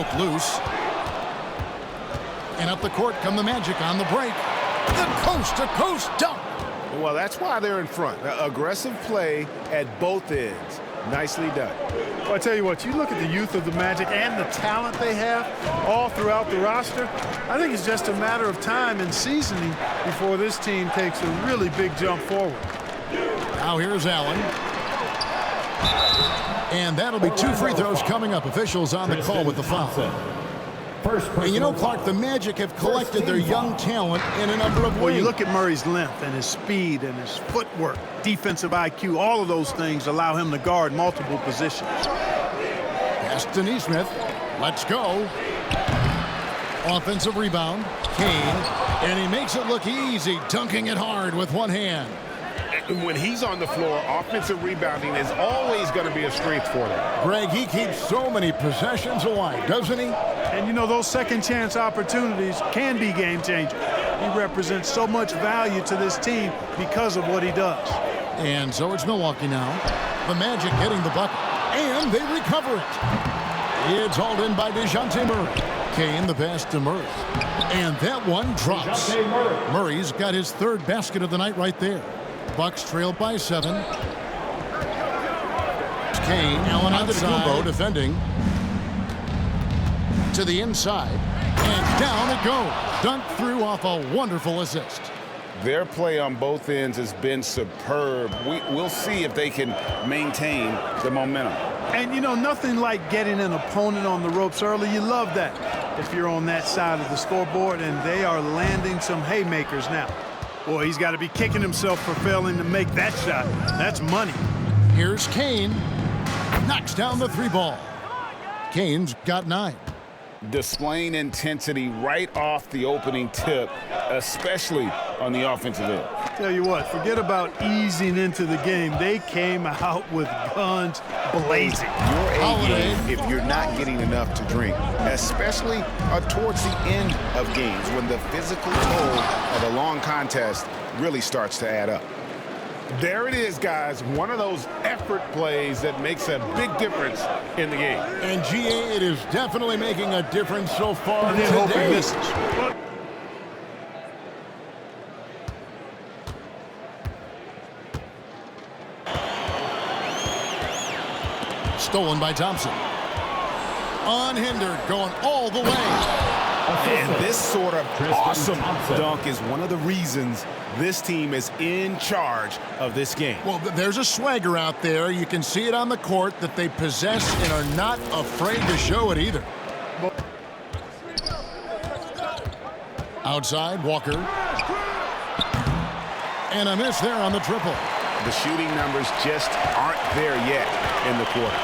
broke loose. And up the court come the Magic on the break. The coast-to-coast dunk. Well, that's why they're in front. Aggressive play at both ends. Nicely done. Well, I tell you what, you look at the youth of the Magic and the talent they have all throughout the roster. I think it's just a matter of time and seasoning before this team takes a really big jump forward. Now here's Allen. And that'll be 2 free throws coming up. Officials on the call with the foul. And you know, Clark, the Magic have collected their young talent in a number of ways. Well, you look at Murray's length and his speed and his footwork, defensive IQ, all of those things allow him to guard multiple positions. Pass to Neesmith. Let's go. Offensive rebound. Kane. And he makes it look easy, dunking it hard with one hand. When he's on the floor, offensive rebounding is always going to be a strength for them. Greg, he keeps so many possessions alive, doesn't he? And, you know, those second-chance opportunities can be game-changers. He represents so much value to this team because of what he does. And so it's Milwaukee now. The Magic getting the bucket. And they recover it. It's hauled in by DeJounte Murray. Kane the pass to Murray. And that one drops. Murray's got his 3rd basket of the night right there. Bucks trailed by 7. Kane, Allen outside, defending. To the inside. And down it goes. Dunked through off a wonderful assist. Their play on both ends has been superb. We'll see if they can maintain the momentum. And, you know, nothing like getting an opponent on the ropes early. You love that if you're on that side of the scoreboard, and they are landing some haymakers now. Boy, he's got to be kicking himself for failing to make that shot. That's money. Here's Kane. Knocks down the 3 ball. Kane's got 9. Displaying intensity right off the opening tip, especially on the offensive end. Tell you what, forget about easing into the game. They came out with guns blazing. Your A game if you're not getting enough to drink, especially towards the end of games when the physical toll of a long contest really starts to add up. There it is, guys. One of those effort plays that makes a big difference in the game. And GA, it is definitely making a difference so far today. Hope he misses. Stolen by Thompson. Unhindered, going all the way. And this sort of awesome dunk is one of the reasons this team is in charge of this game. Well, there's a swagger out there. You can see it on the court that they possess and are not afraid to show it either. Outside, Walker. And a miss there on the triple. The shooting numbers just aren't there yet in the quarter.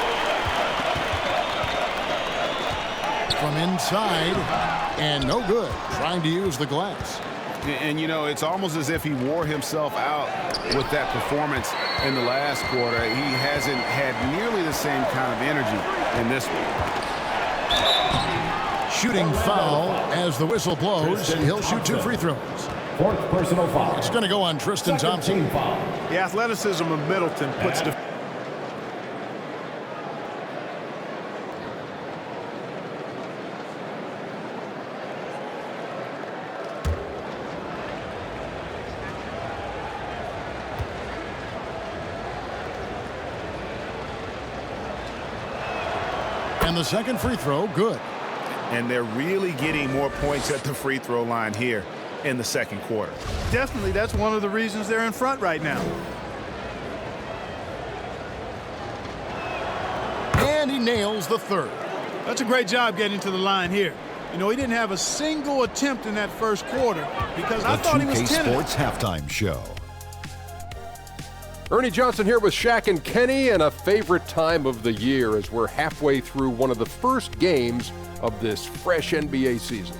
From inside, and no good, trying to use the glass. And, you know, it's almost as if he wore himself out with that performance in the last quarter. He hasn't had nearly the same kind of energy in this one. Shooting foul as the whistle blows, and he'll shoot 2 free throws. 4th personal foul. It's going to go on Tristan Thompson. The athleticism of Middleton puts the... And the second free throw, good. And they're really getting more points at the free throw line here in the second quarter. Definitely, that's one of the reasons they're in front right now. And he nails the 3rd. That's a great job getting to the line here. You know, he didn't have a single attempt in that first quarter because I thought he was 10. The 2K Sports Halftime Show. Ernie Johnson here with Shaq and Kenny, and a favorite time of the year as we're halfway through one of the first games of this fresh NBA season.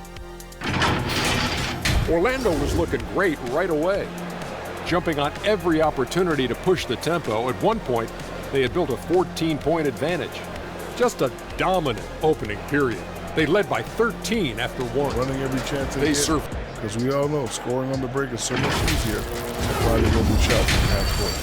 Orlando was looking great right away, jumping on every opportunity to push the tempo. At one point, they had built a 14-point advantage. Just a dominant opening period. They led by 13 after 1. Running every chance they get. Because we all know scoring on the break is so much easier. That's why they're going to do shots in half court.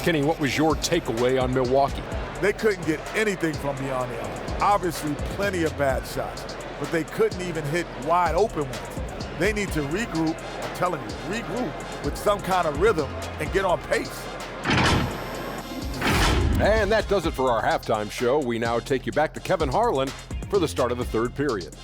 Kenny, what was your takeaway on Milwaukee? They couldn't get anything from beyond the arc. Obviously, plenty of bad shots, but they couldn't even hit wide open ones. They need to regroup, I'm telling you, regroup with some kind of rhythm and get on pace. And that does it for our halftime show. We now take you back to Kevin Harlan for the start of the third period.